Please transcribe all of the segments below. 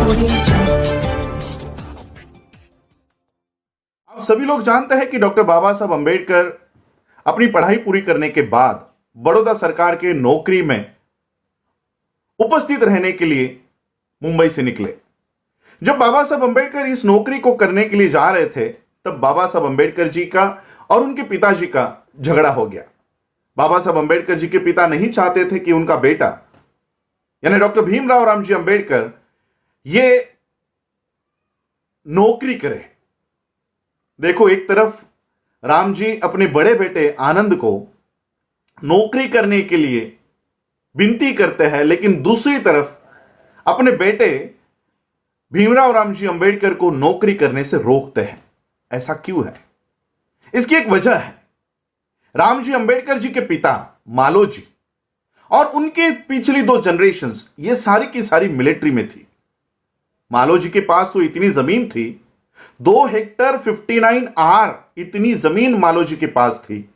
आप सभी लोग जानते हैं कि डॉक्टर बाबा साहब अंबेडकर अपनी पढ़ाई पूरी करने के बाद बड़ौदा सरकार के नौकरी में उपस्थित रहने के लिए मुंबई से निकले। जब बाबा साहब अंबेडकर इस नौकरी को करने के लिए जा रहे थे, तब बाबा साहब अंबेडकर जी का और उनके पिताजी का झगड़ा हो गया। बाबा साहब अंबेडकर जी के पिता नहीं चाहते थे कि उनका बेटा यानी डॉक्टर भीमराव रामजी अंबेडकर ये नौकरी करे। देखो, एक तरफ राम जी अपने बड़े बेटे आनंद को नौकरी करने के लिए विनती करते हैं, लेकिन दूसरी तरफ अपने बेटे भीमराव रामजी अंबेडकर को नौकरी करने से रोकते हैं। ऐसा क्यों है? इसकी एक वजह है। रामजी अंबेडकर जी के पिता मालोजी और उनके पिछली 2 जनरेशंस ये सारी की सारी मिलिट्री में थी। मालोजी के पास तो इतनी जमीन थी, 2 हेक्टर 59 आर इतनी जमीन मालोजी के पास थी,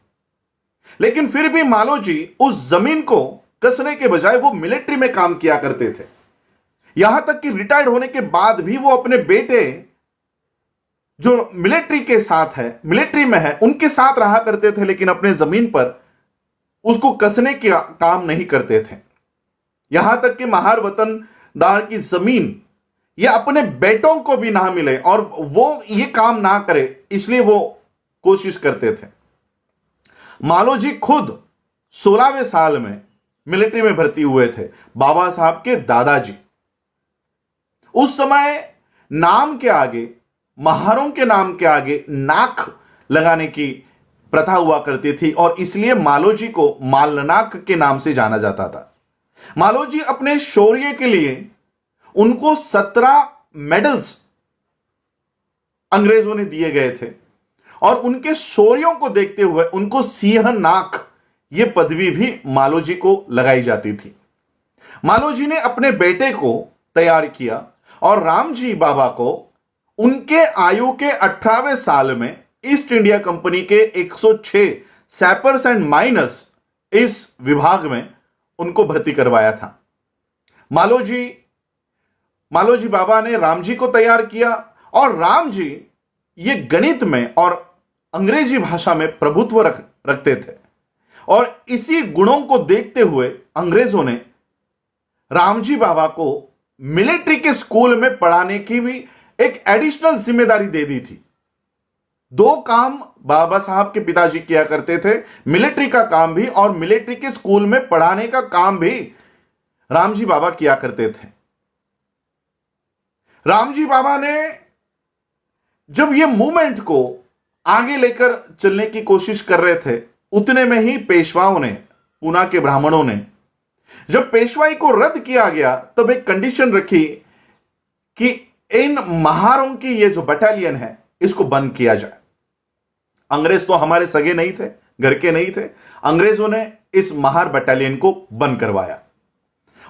लेकिन फिर भी मालोजी उस जमीन को कसने के बजाय वो मिलिट्री में काम किया करते थे। यहां तक कि रिटायर्ड होने के बाद भी वो अपने बेटे जो मिलिट्री के साथ है, मिलिट्री में है, उनके साथ रहा करते थे, लेकिन अपने जमीन पर उसको कसने का काम नहीं करते थे। यहां तक कि महार वतनदार की जमीन ये अपने बेटों को भी ना मिले और वो ये काम ना करे, इसलिए वो कोशिश करते थे। मालोजी खुद 16वें साल में मिलिट्री में भर्ती हुए थे। बाबा साहब के दादाजी उस समय नाम के आगे, महारों के नाम के आगे नाक लगाने की प्रथा हुआ करती थी और इसलिए मालोजी को मालनाक के नाम से जाना जाता था। मालोजी अपने शौर्य के लिए उनको 17 मेडल्स अंग्रेजों ने दिए गए थे और उनके शौर्यों को देखते हुए उनको सिंह नाक यह पदवी भी मालोजी को लगाई जाती थी। मालोजी ने अपने बेटे को तैयार किया और रामजी बाबा को उनके आयु के 18वें साल में ईस्ट इंडिया कंपनी के 106 सैपर्स एंड माइनर्स इस विभाग में उनको भर्ती करवाया था। मालोजी बाबा ने रामजी को तैयार किया और रामजी ये गणित में और अंग्रेजी भाषा में प्रभुत्व रखते थे और इसी गुणों को देखते हुए अंग्रेजों ने रामजी बाबा को मिलिट्री के स्कूल में पढ़ाने की भी एक एडिशनल जिम्मेदारी दे दी थी। 2 काम बाबा साहब के पिताजी किया करते थे, मिलिट्री का काम भी और मिलिट्री के स्कूल में पढ़ाने का काम भी रामजी बाबा किया करते थे। रामजी बाबा ने जब ये मूवमेंट को आगे लेकर चलने की कोशिश कर रहे थे, उतने में ही पेशवाओं ने, पूना के ब्राह्मणों ने, जब पेशवाई को रद्द किया गया तब एक कंडीशन रखी कि इन महारों की ये जो बटालियन है इसको बंद किया जाए। अंग्रेज तो हमारे सगे नहीं थे, घर के नहीं थे। अंग्रेजों ने इस महार बटालियन को बंद करवाया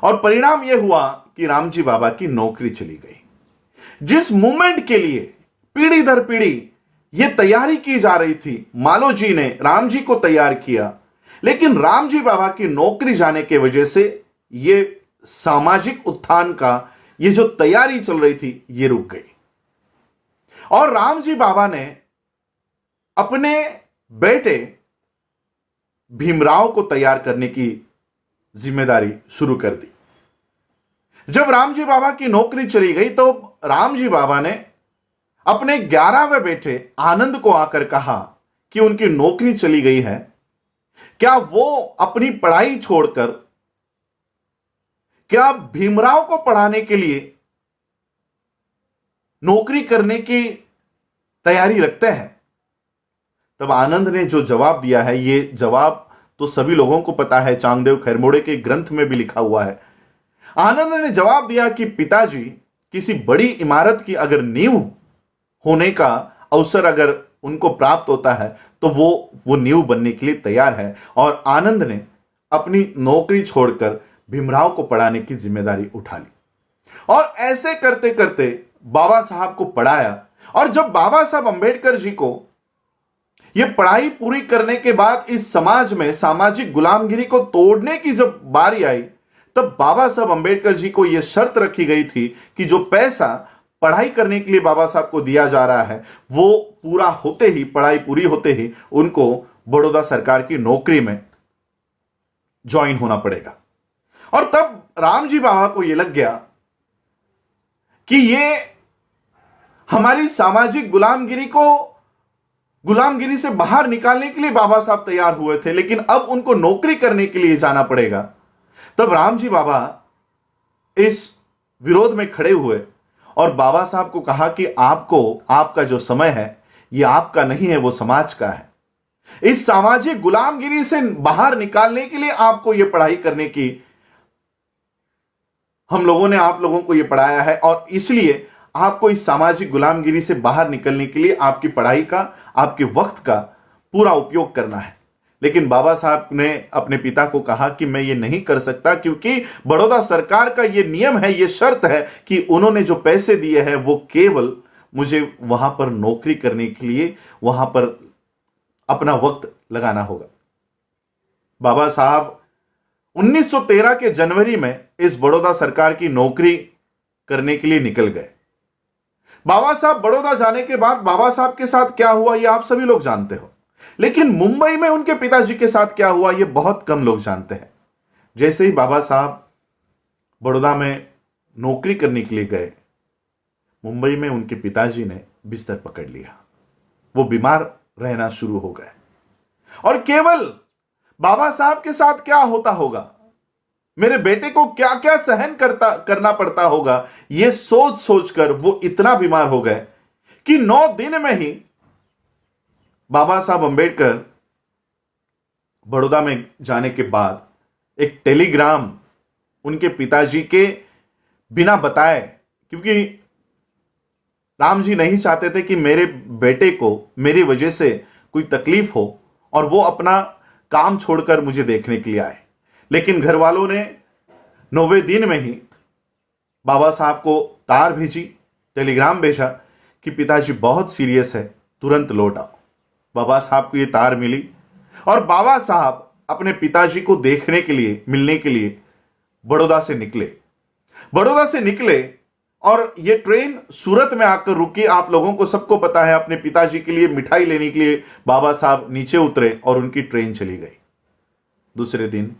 और परिणाम यह हुआ कि रामजी बाबा की नौकरी चली गई। जिस मूवमेंट के लिए पीढ़ी दर पीढ़ी यह तैयारी की जा रही थी, मालोजी ने रामजी को तैयार किया, लेकिन रामजी बाबा की नौकरी जाने के वजह से यह सामाजिक उत्थान का ये जो तैयारी चल रही थी ये रुक गई और रामजी बाबा ने अपने बेटे भीमराव को तैयार करने की जिम्मेदारी शुरू कर दी। जब रामजी बाबा की नौकरी चली गई तो रामजी बाबा ने अपने 11वें बेटे आनंद को आकर कहा कि उनकी नौकरी चली गई है, क्या वो अपनी पढ़ाई छोड़कर क्या भीमराव को पढ़ाने के लिए नौकरी करने की तैयारी रखते हैं? तब आनंद ने जो जवाब दिया है, ये जवाब तो सभी लोगों को पता है, चांगदेव खैरमोड़े के ग्रंथ में भी लिखा हुआ है। आनंद ने जवाब दिया कि पिताजी, किसी बड़ी इमारत की अगर नींव होने का अवसर अगर उनको प्राप्त होता है तो वो नींव बनने के लिए तैयार है। और आनंद ने अपनी नौकरी छोड़कर भीमराव को पढ़ाने की जिम्मेदारी उठा ली और ऐसे करते करते बाबा साहब को पढ़ाया। और जब बाबा साहब अंबेडकर जी को यह पढ़ाई पूरी करने के बाद इस समाज में सामाजिक गुलामगिरी को तोड़ने की जब बारी आई, तब बाबा साहब अंबेडकर जी को यह शर्त रखी गई थी कि जो पैसा पढ़ाई करने के लिए बाबा साहब को दिया जा रहा है वो पूरा होते ही, पढ़ाई पूरी होते ही उनको बड़ौदा सरकार की नौकरी में ज्वाइन होना पड़ेगा। और तब रामजी बाबा को यह लग गया कि ये हमारी सामाजिक गुलामगिरी से बाहर निकालने के लिए बाबा साहब तैयार हुए थे, लेकिन अब उनको नौकरी करने के लिए जाना पड़ेगा। तब रामजी बाबा इस विरोध में खड़े हुए और बाबा साहब को कहा कि आपका जो समय है ये आपका नहीं है, वो समाज का है। इस सामाजिक गुलामगिरी से बाहर निकालने के लिए आपको यह पढ़ाई करने की, हम लोगों ने आप लोगों को यह पढ़ाया है और इसलिए आपको इस सामाजिक गुलामगिरी से बाहर निकलने के लिए आपकी पढ़ाई का, आपके वक्त का पूरा उपयोग करना है। लेकिन बाबा साहब ने अपने पिता को कहा कि मैं ये नहीं कर सकता, क्योंकि बड़ौदा सरकार का ये नियम है, ये शर्त है कि उन्होंने जो पैसे दिए हैं वो केवल मुझे वहां पर नौकरी करने के लिए, वहां पर अपना वक्त लगाना होगा। बाबा साहब 1913 के जनवरी में इस बड़ौदा सरकार की नौकरी करने के लिए निकल गए। बाबा साहब बड़ौदा जाने के बाद बाबा साहब के साथ क्या हुआ यह आप सभी लोग जानते हो, लेकिन मुंबई में उनके पिताजी के साथ क्या हुआ यह बहुत कम लोग जानते हैं। जैसे ही बाबा साहब बड़ौदा में नौकरी करने के लिए गए, मुंबई में उनके पिताजी ने बिस्तर पकड़ लिया, वो बीमार रहना शुरू हो गए। और केवल बाबा साहब के साथ क्या होता होगा, मेरे बेटे को क्या क्या सहन करना पड़ता होगा, यह सोच सोचकर वो इतना बीमार हो गए कि 9 दिन में ही बाबा साहब अंबेडकर बड़ौदा में जाने के बाद एक टेलीग्राम उनके पिताजी के बिना बताए, क्योंकि राम जी नहीं चाहते थे कि मेरे बेटे को मेरी वजह से कोई तकलीफ हो और वो अपना काम छोड़कर मुझे देखने के लिए आए, लेकिन घर वालों ने 9वें दिन में ही बाबा साहब को तार भेजी, टेलीग्राम भेजा कि पिताजी बहुत सीरियस है, तुरंत लौट आओ। बाबा साहब को ये तार मिली और बाबा साहब अपने पिताजी को देखने के लिए, मिलने के लिए बड़ौदा से निकले और ये ट्रेन सूरत में आकर रुकी। आप लोगों को सबको पता है, अपने पिताजी के लिए मिठाई लेने के लिए बाबा साहब नीचे उतरे और उनकी ट्रेन चली गई। दूसरे दिन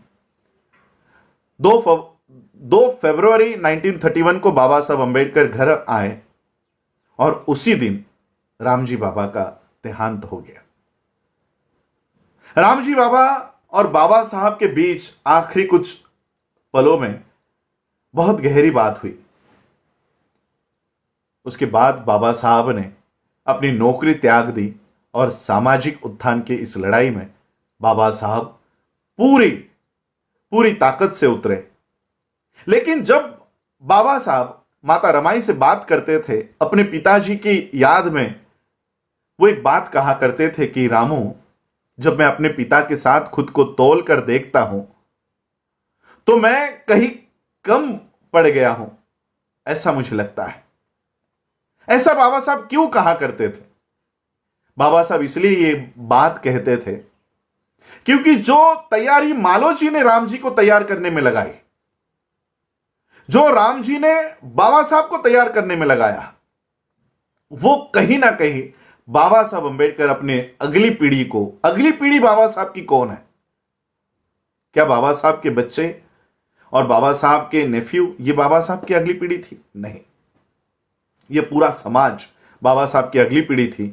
2 फरवरी 1931 को बाबा साहब अंबेडकर घर आए और उसी दिन रामजी बाबा का देहांत हो गया। रामजी बाबा और बाबा साहब के बीच आखिरी कुछ पलों में बहुत गहरी बात हुई। उसके बाद बाबा साहब ने अपनी नौकरी त्याग दी और सामाजिक उत्थान की इस लड़ाई में बाबा साहब पूरी ताकत से उतरे। लेकिन जब बाबा साहब माता रमाई से बात करते थे अपने पिताजी की याद में, वो एक बात कहा करते थे कि रामू, जब मैं अपने पिता के साथ खुद को तौल कर देखता हूं तो मैं कहीं कम पड़ गया हूं, ऐसा मुझे लगता है। ऐसा बाबा साहब क्यों कहा करते थे? बाबा साहब इसलिए ये बात कहते थे क्योंकि जो तैयारी मालोजी ने राम जी को तैयार करने में लगाई, जो राम जी ने बाबा साहब को तैयार करने में लगाया, वो कहीं ना कहीं बाबा साहब अंबेडकर अपने अगली पीढ़ी बाबा साहब की कौन है? क्या बाबा साहब के बच्चे और बाबा साहब के नेफ्यू ये बाबा साहब की अगली पीढ़ी थी? नहीं, ये पूरा समाज बाबा साहब की अगली पीढ़ी थी।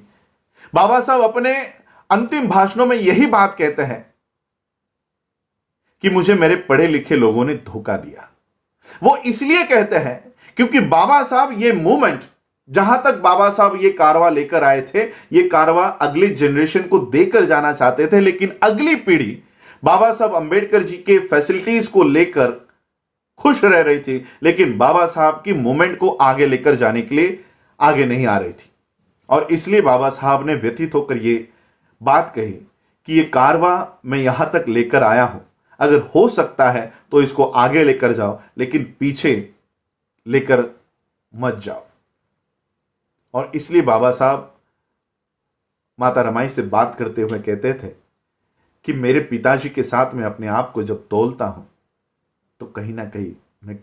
बाबा साहब अपने अंतिम भाषणों में यही बात कहते हैं कि मुझे मेरे पढ़े लिखे लोगों ने धोखा दिया। वो इसलिए कहते हैं क्योंकि बाबा साहब ये मूवमेंट, जहां तक बाबा साहब ये कारवा लेकर आए थे, ये कारवा अगली जनरेशन को देकर जाना चाहते थे, लेकिन अगली पीढ़ी बाबा साहब अंबेडकर जी के फैसिलिटीज को लेकर खुश रह रही थी, लेकिन बाबा साहब की मूवमेंट को आगे लेकर जाने के लिए आगे नहीं आ रही थी। और इसलिए बाबा साहब ने व्यथित होकर ये बात कही कि ये कारवा मैं यहां तक लेकर आया हूं, अगर हो सकता है तो इसको आगे लेकर जाओ, लेकिन पीछे लेकर मत जाओ। और इसलिए बाबा साहब माता रमाई से बात करते हुए कहते थे कि मेरे पिताजी के साथ मैं अपने आप को जब तोलता हूं तो कहीं ना कहीं मैं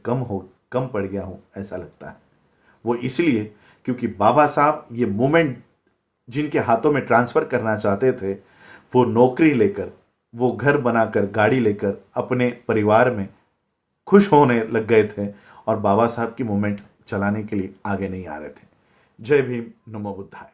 कम पड़ गया हूं ऐसा लगता है। वो इसलिए क्योंकि बाबा साहब ये मोमेंट जिनके हाथों में ट्रांसफर करना चाहते थे, वो नौकरी लेकर, वो घर बनाकर, गाड़ी लेकर अपने परिवार में खुश होने लग गए थे और बाबा साहब की मूवमेंट चलाने के लिए आगे नहीं आ रहे थे। जय भीम, नमो बुद्धाय।